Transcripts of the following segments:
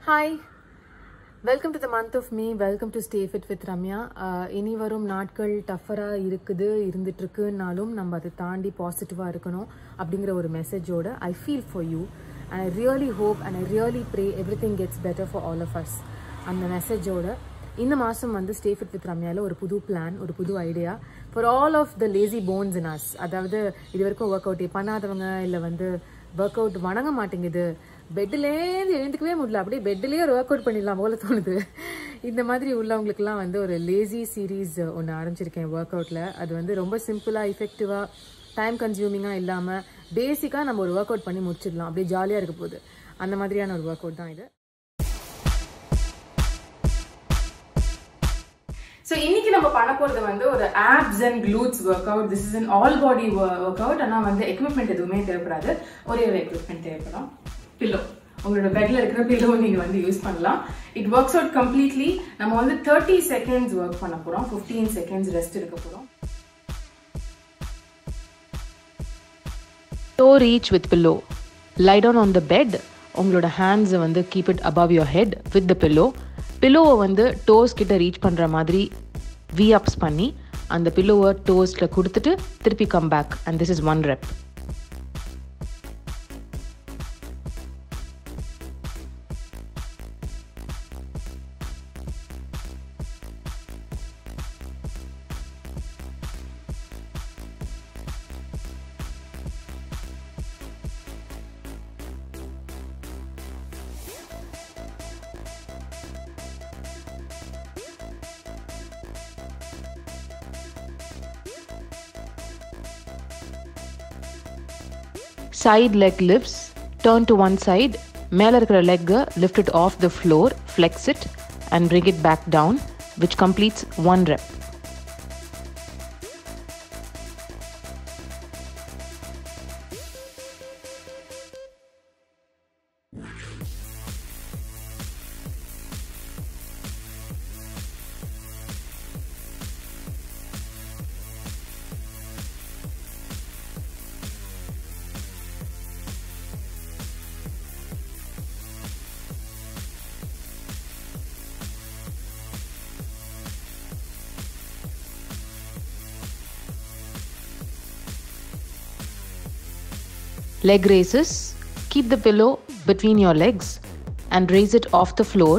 Hi, welcome to the month of May. Welcome to Stay Fit with Ramya. இனி வரும் நாட்கள் டஃபராக இருந்துட்டு இருக்குனாலும் நம்ம அதை தாண்டி பாசிட்டிவாக இருக்கணும் அப்படிங்கிற ஒரு மெசேஜோட I feel for you and I really hope and I really pray everything gets better for all of us. அந்த மெசேஜோட இந்த மாதம் வந்து ஸ்டே ஃபிட் வித் ரம்யாவில் ஒரு புது பிளான், ஒரு புது idea for all of the lazy bones in us. அதாவது இது வரைக்கும் ஒர்க் அவுட் பண்ணாதவங்க, இல்லை வந்து ஒர்க் அவுட் வணங்க மாட்டேங்குது, பெட்டிலேருந்து எழுந்துக்கவே முடியல, அப்படியே பெட்டிலேயே ஒரு ஒர்க் அவுட் பண்ணிடலாம் போல தோணுது, இந்த மாதிரி உள்ளவங்களுக்குலாம் வந்து ஒரு லேசி சீரீஸ் ஒன்று ஆரம்பிச்சிருக்கேன் ஒர்க் அவுட்டில். அது வந்து ரொம்ப சிம்பிளாக, எஃபெக்டிவாக, டைம் கன்சியூமிங்காக இல்லாமல் பேசிக்காக நம்ம ஒரு ஒர்க் அவுட் பண்ணி முடிச்சிடலாம், அப்படியே ஜாலியாக இருக்க போகுது. அந்த மாதிரியான ஒரு ஒர்க் அவுட் தான் இது. ஸோ இன்னைக்கு நம்ம பண்ண போகிறது வந்து ஒரு apps and glutes work out. This is an all body work out. ஆனால் வந்து எக்யூப்மெண்ட் எதுவுமே தேவைப்படாது, ஒரே ஒரு எக்யூப்மெண்ட் தேவைப்படும், பில்லோ. உங்களோட பெட்ல இருக்கிற பில்லோ நீங்க வந்து யூஸ் பண்ணலாம். It works out completely. நம்ம வந்து 30 செகண்ட்ஸ் ஒர்க் பண்ண போறோம், 15 செகண்ட்ஸ் ரெஸ்ட் எடுக்க போறோம். Toe reach with pillow. Lie down on the bed. உங்களோட ஹேண்ட்ஸை வந்து keep it above your head with the pillow. பில்லோவை வந்து டோஸ் கிட்ட ரீச் பண்ணுற மாதிரி V-ups பண்ணி அந்த பில்லோவை டோஸில் கொடுத்துட்டு திருப்பி come back and this is 1 rep. Side leg lifts. Turn to one side. மேல இருக்கிற leg lift it off the floor, flex it and bring it back down, which completes 1 rep. Leg raises. Keep the pillow between your legs and raise it off the floor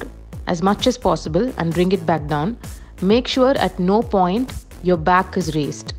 as much as possible and bring it back down. Make sure at no point your back is raised.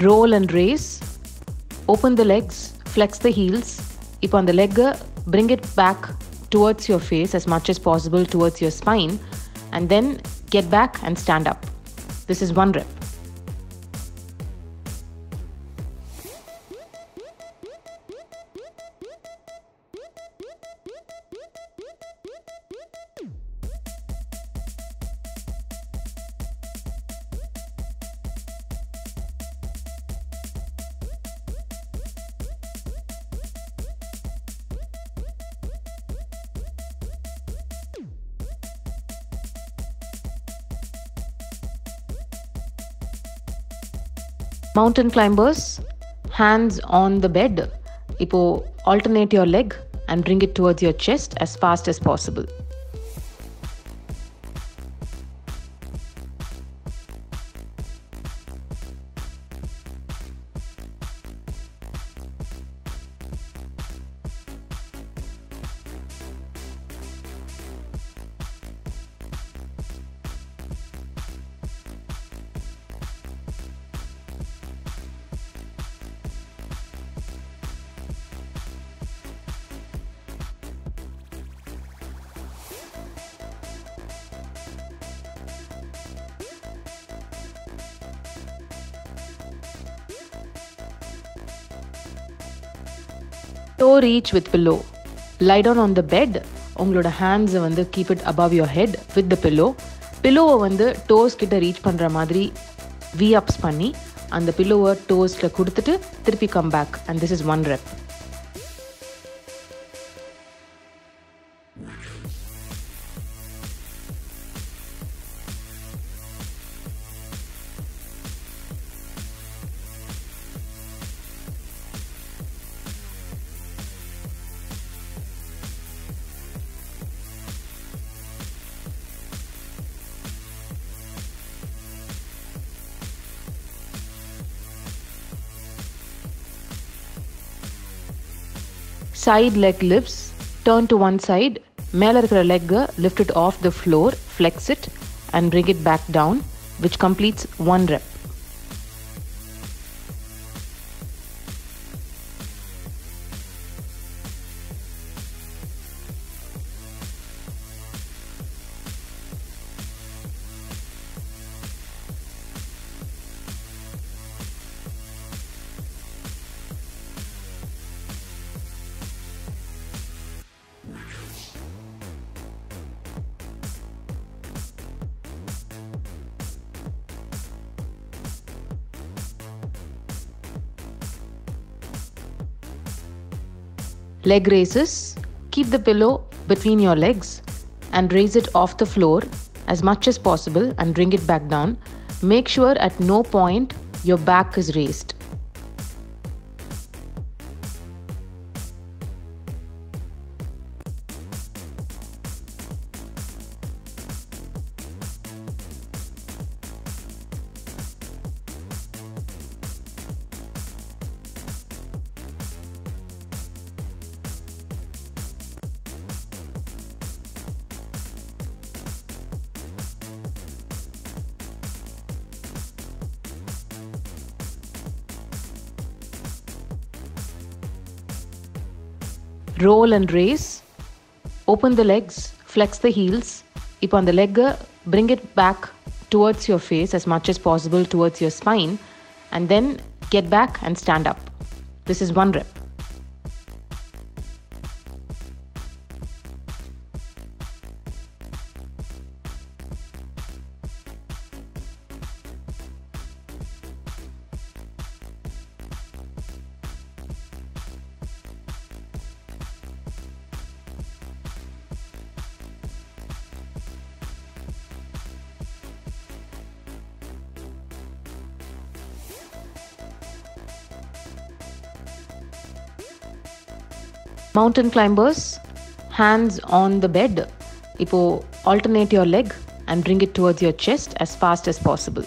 Roll and raise. Open the legs, flex the heels. இப்போ அந்த leg bring it back towards your face as much as possible towards your spine and then get back and stand up. This is 1 rep. Mountain climbers. Hands on the bed. இப்போ alternate your leg and bring it towards your chest as fast as possible. Toe reach with pillow. Lie down on the bed. உங்களோட ஹேண்ட்ஸை வந்து keep it above your head with the pillow. பில்லோவை வந்து dose கிட்ட reach பண்ணுற மாதிரி V-ups பண்ணி அந்த பில்லோவை டோஸில் கொடுத்துட்டு திருப்பி come back and this is 1 rep. Side leg lifts. Turn to one side. மேலே இருக்கிற லெக்கை lift it off the floor, flex it and bring it back down, which completes 1 rep. Leg raises. Keep the pillow between your legs and raise it off the floor as much as possible and bring it back down. Make sure at no point your back is raised. Roll and raise. Open the legs, flex the heels. இப்போ அந்த லெக்கை bring it back towards your face as much as possible towards your spine and then get back and stand up. This is 1 rep. Mountain climbers, hands on the bed. இப்போ alternate your leg and bring it towards your chest as fast as possible.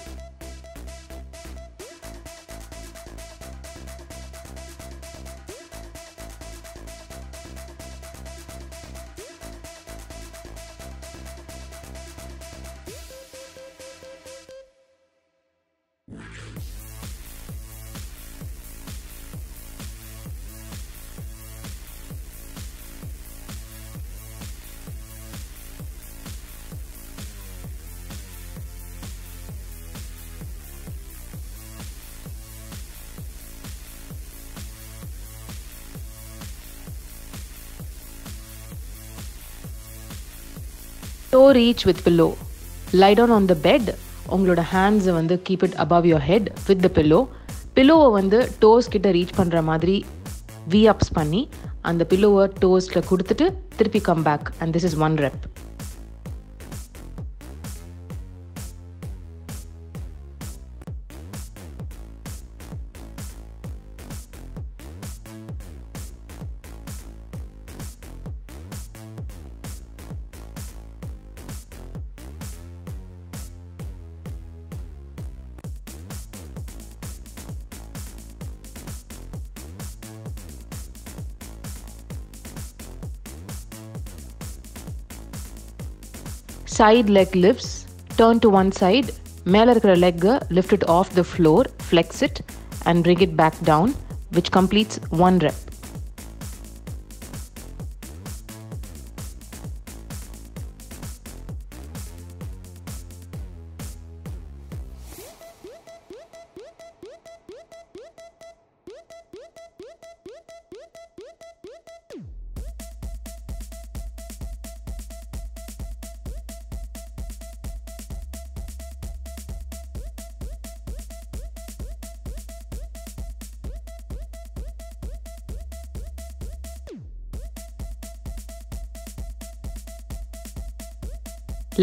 Toe reach with pillow. Lie down on the bed. உங்களோட ஹேண்ட்ஸை வந்து keep it above your head with the pillow. பில்லோவை வந்து dose கிட்ட reach பண்ணுற மாதிரி V-ups பண்ணி அந்த பில்லோவை டோஸில் கொடுத்துட்டு திருப்பி come back and this is 1 rep. Side leg lifts. Turn to one side. மேலே இருக்கிற லெக்கை lift it off the floor, flex it and bring it back down, which completes 1 rep.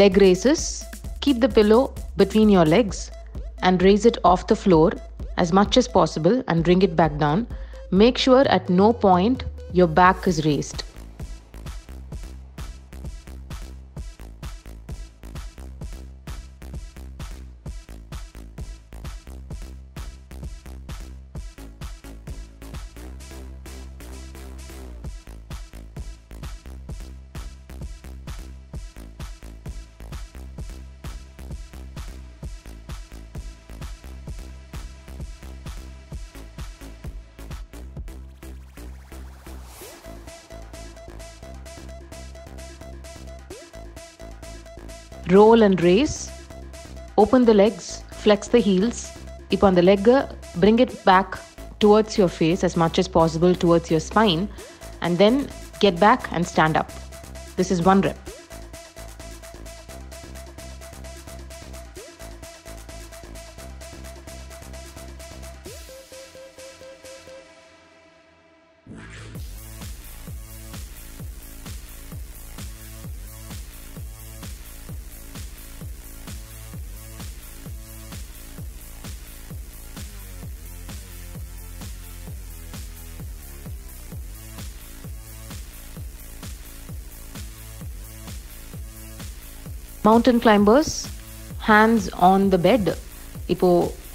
Leg raises. Keep the pillow between your legs and raise it off the floor as much as possible and bring it back down. Make sure at no point your back is raised. Roll and raise. Open the legs, flex the heels. இப்போ அந்த leg bring it back towards your face as much as possible towards your spine, and then get back and stand up. This is 1 rep. Mountain climbers, hands on the bed. இப்போ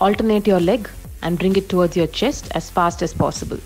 alternate your leg and bring it towards your chest as fast as possible.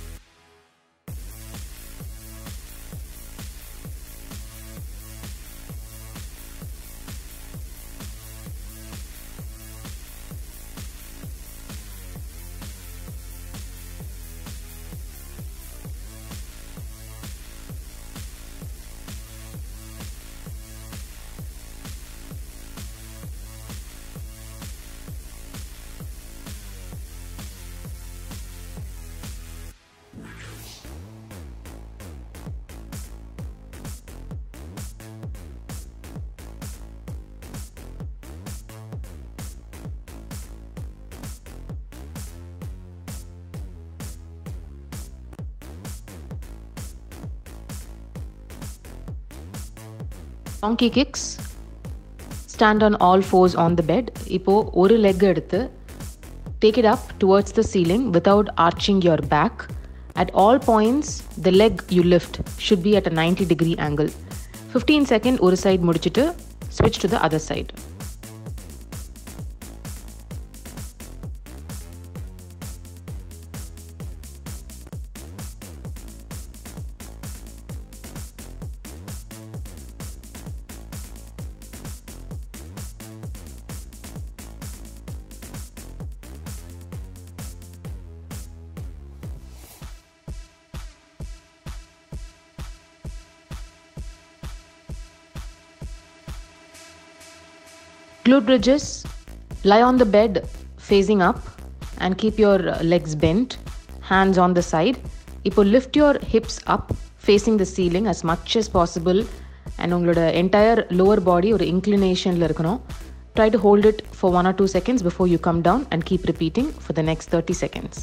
Donkey kicks. Stand on all fours on the bed. இப்போ ஒரு leg எடுத்து take it up towards the ceiling without arching your back. At all points, the leg you lift should be at a 90-degree angle. 15 seconds ஒரு side முடிச்சிட்டு switch to the other side. Glute bridges. Lie on the bed facing up and keep your legs bent, hands on the side. இப்போ lift your hips up facing the ceiling as much as possible and உங்களோட entire lower body ஒரு inclinationல இருக்கணும். Try to hold it for 1 or 2 seconds before you come down and keep repeating for the next 30 seconds.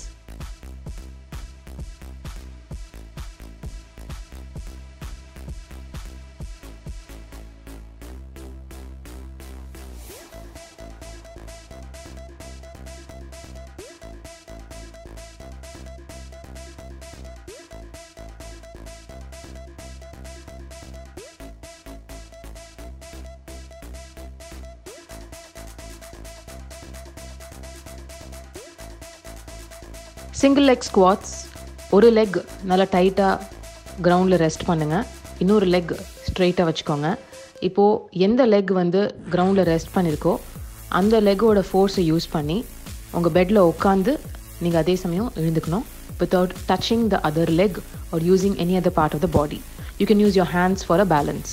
Single leg squads. ஒரு leg நல்லா டைட்டாக கிரவுண்டில் rest பண்ணுங்கள், இன்னொரு leg ஸ்ட்ரெயிட்டாக வச்சுக்கோங்க. இப்போது எந்த லெக் வந்து கிரவுண்டில் ரெஸ்ட் பண்ணியிருக்கோ அந்த லெக்கோட ஃபோர்ஸை யூஸ் பண்ணி உங்கள் பெட்டில் உட்காந்து நீங்கள் அதே சமயம் எழுந்துக்கணும் without touching the other leg or using any other part of the body. You can use your hands for a balance.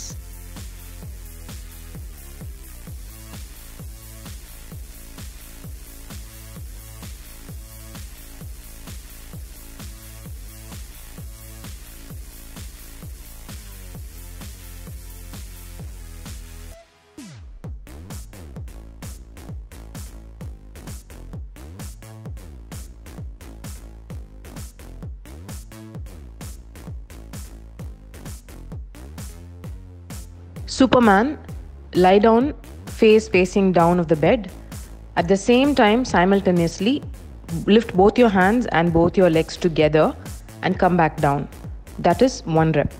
Superman. lie down face facing down of the bed. At the same time, simultaneously lift both your hands and both your legs together and come back down. That is 1 rep.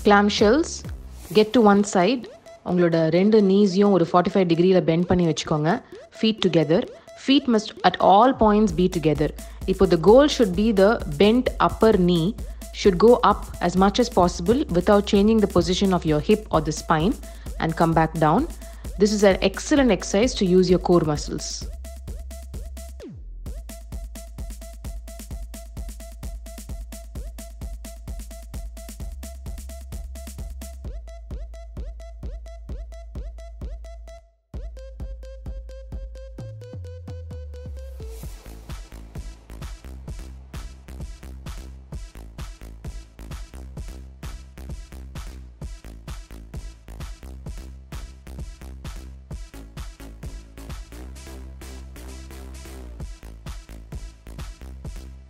Clamshells, get to one side. உங்களோட ரெண்டு knees-யும் ஒரு 45 degreeல bend பண்ணி வச்சுக்கோங்க. Feet together. Feet must at all points be together. இப்போ the goal should be the bent upper knee should go up as much as possible without changing the position of your hip or the spine and come back down. This is an excellent exercise to use your core muscles.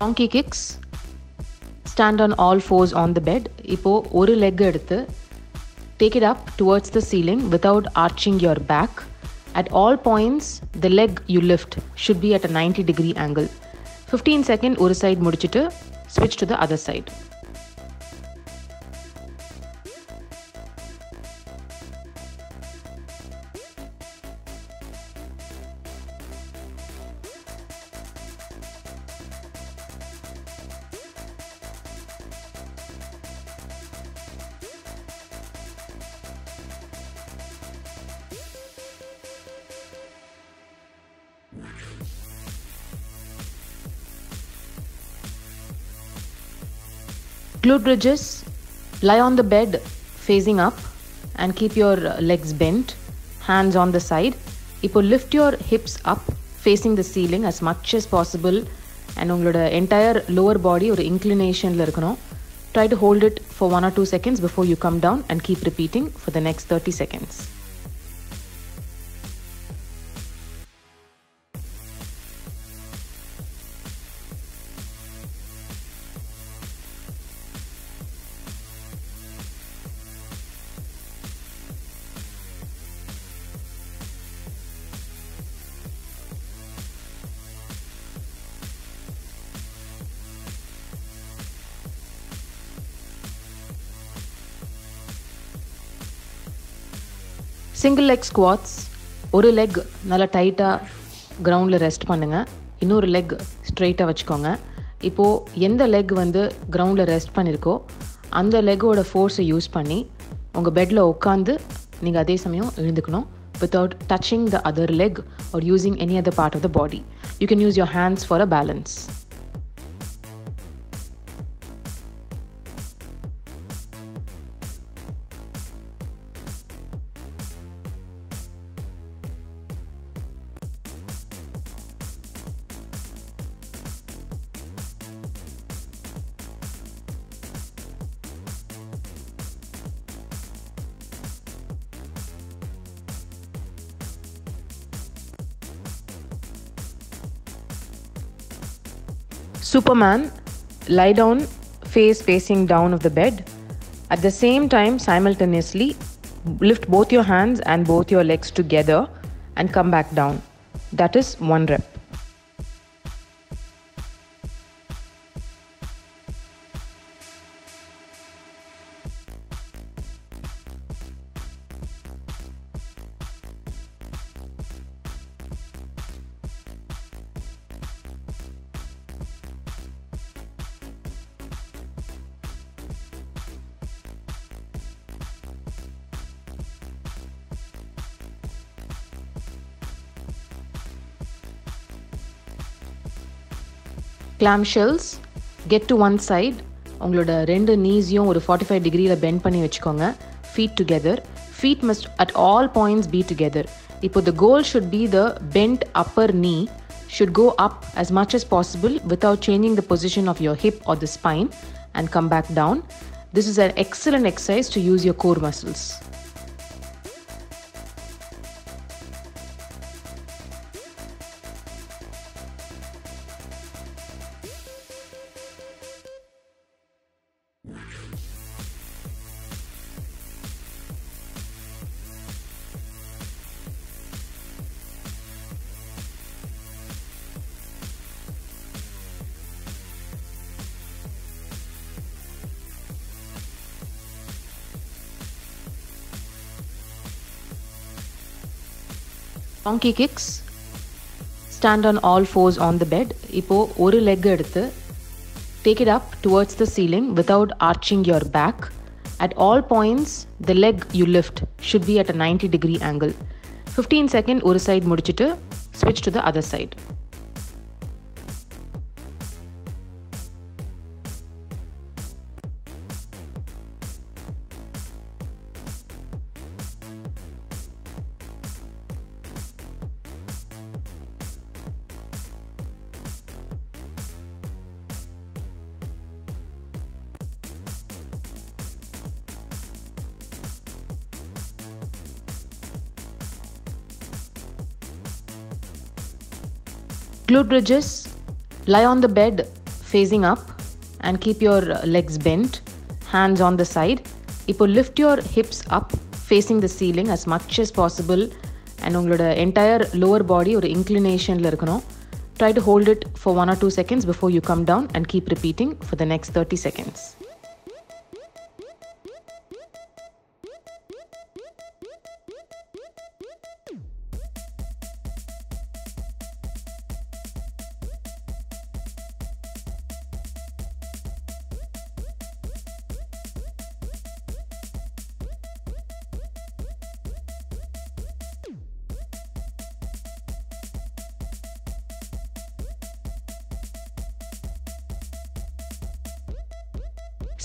Donkey kicks. Stand on all fours on the bed. இப்போ ஒரு leg எடுத்து take it up towards the ceiling without arching your back. At all points, the leg you lift should be at a 90-degree angle. 15 seconds ஒரு side முடிச்சிட்டு switch to the other side. Glute bridges. Lie on the bed facing up and keep your legs bent, hands on the side. இப்போ lift your hips up facing the ceiling as much as possible and உங்களோட entire lower body ஒரு inclinationல இருக்கணும். Try to hold it for 1 or 2 seconds before you come down and keep repeating for the next 30 seconds. Single leg squads. ஒரு leg நல்லா டைட்டாக கிரவுண்டில் rest பண்ணுங்கள், இன்னொரு leg ஸ்ட்ரெயிட்டாக வச்சுக்கோங்க. இப்போது எந்த லெக் வந்து கிரவுண்டில் ரெஸ்ட் பண்ணியிருக்கோ அந்த லெக்கோட ஃபோர்ஸை யூஸ் பண்ணி உங்கள் பெட்டில் உட்காந்து நீங்கள் அதே சமயம் எழுந்துக்கணும் without touching the other leg or using any other part of the body. You can use your hands for a balance. Superman. Lie down face facing down of the bed. At the same time, simultaneously lift both your hands and both your legs together and come back down. That is 1 rep. Clamshells. Get to one side. உங்களோட ரெண்டு knees-யும் ஒரு 45 degreeல bend பண்ணி வச்சுக்கோங்க. feet together. Feet must at all points be together. இப்போ the goal should be the bent upper knee should go up as much as possible without changing the position of your hip or the spine and come back down. This is an excellent exercise to use your core muscles. Donkey kicks. Stand on all fours on the bed. இப்போ ஒரு leg எடுத்து take it up towards the ceiling without arching your back. At all points, the leg you lift should be at a 90-degree angle. 15 seconds ஒரு side முடிச்சிட்டு switch to the other side. Glute bridges. Lie on the bed facing up and keep your legs bent, hands on the side. இப்போ lift your hips up facing the ceiling as much as possible and உங்களோட entire lower body ஒரு inclinationல இருக்கணும். Try to hold it for 1 or 2 seconds before you come down and keep repeating for the next 30 seconds.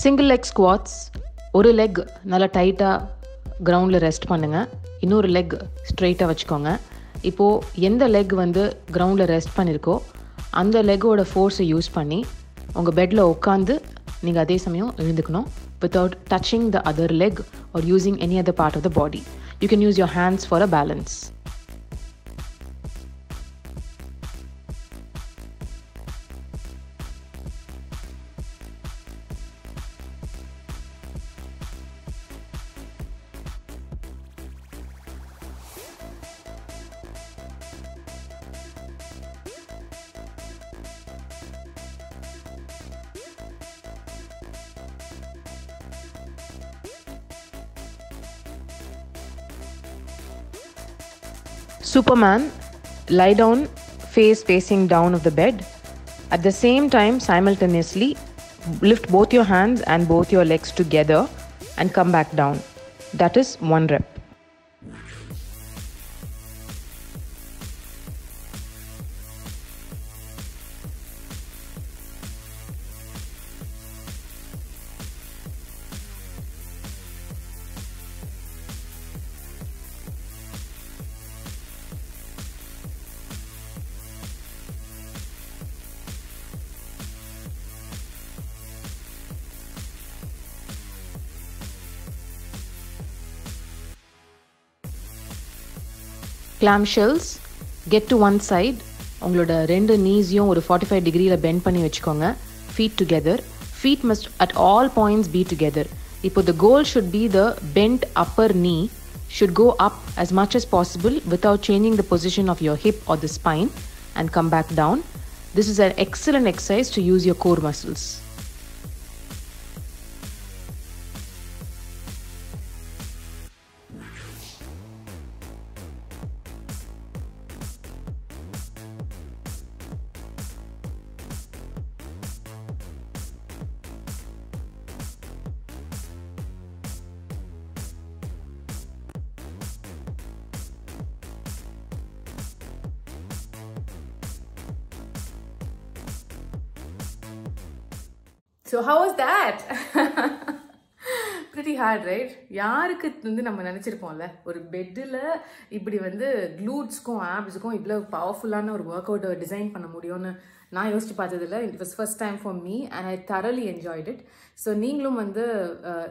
Single leg squads. ஒரு leg நல்லா டைட்டாக கிரவுண்டில் rest பண்ணுங்கள், இன்னொரு leg ஸ்ட்ரெயிட்டாக வச்சுக்கோங்க. இப்போது எந்த லெக் வந்து கிரவுண்டில் ரெஸ்ட் பண்ணியிருக்கோ அந்த லெக்கோட ஃபோர்ஸை யூஸ் பண்ணி உங்கள் பெட்டில் உட்காந்து நீங்கள் அதே சமயம் எழுந்துக்கணும் without touching the other leg or using any other part of the body. You can use your hands for a balance. Superman. Lie down, face facing down of the bed. At the same time, simultaneously, lift both your hands and both your legs together and come back down. That is 1 rep. Clamshells. Get to one side. உங்களோட ரெண்டு knees-யும் ஒரு 45 degreeல bend பண்ணி வச்சுக்கோங்க. Feet together. Feet must at all points be together. இப்போ the goal should be the bent upper knee should go up as much as possible without changing the position of your hip or the spine and come back down. This is an excellent exercise to use your core muscles. So how was that? pretty hard, right? யாருக்கு வந்து நம்ம நினச்சிருப்போம்ல ஒரு பெட்டில் இப்படி வந்து க்ளூட்ஸ்க்கும் ஆப்ஸுக்கும் இவ்வளோ பவர்ஃபுல்லான ஒரு ஒர்க் அவுட்டை டிசைன் பண்ண முடியும்னு நான் யோசிச்சு பார்த்ததில்ல. It was first time for me and I தரலி enjoyed it. So நீங்களும் வந்து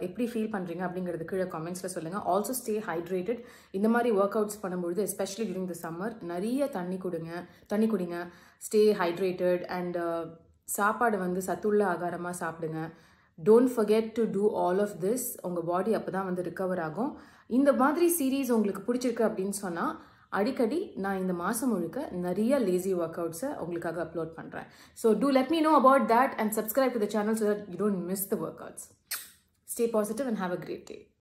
எப்படி ஃபீல் பண்ணுறீங்க அப்படிங்கிறது கீழே கமெண்ட்ஸில் சொல்லுங்கள். Also stay hydrated. இந்த மாதிரி ஒர்க் அவுட்ஸ் பண்ணும்பொழுது எஸ்பெஷலி டியூரிங் த சம்மர் நிறைய தண்ணி குடிங்க. ஸ்டே ஹைட்ரேட்டட் அண்ட் சாப்பாடு வந்து சத்துள்ள ஆகாரமாக சாப்பிடுங்க. Don't forget to do all of this. உங்கள் பாடி அப்போ தான் வந்து ரிகவர் ஆகும். இந்த மாதிரி சீரீஸ் உங்களுக்கு பிடிச்சிருக்கு அப்படின்னு சொன்னால் அடிக்கடி நான் இந்த மாதம் முழுக்க நிறைய லேசி ஒர்க் அவுட்ஸை உங்களுக்காக அப்லோட் பண்ணுறேன். So do let me know about that and subscribe to the channel so that you don't miss the workouts. Stay positive and have a great day.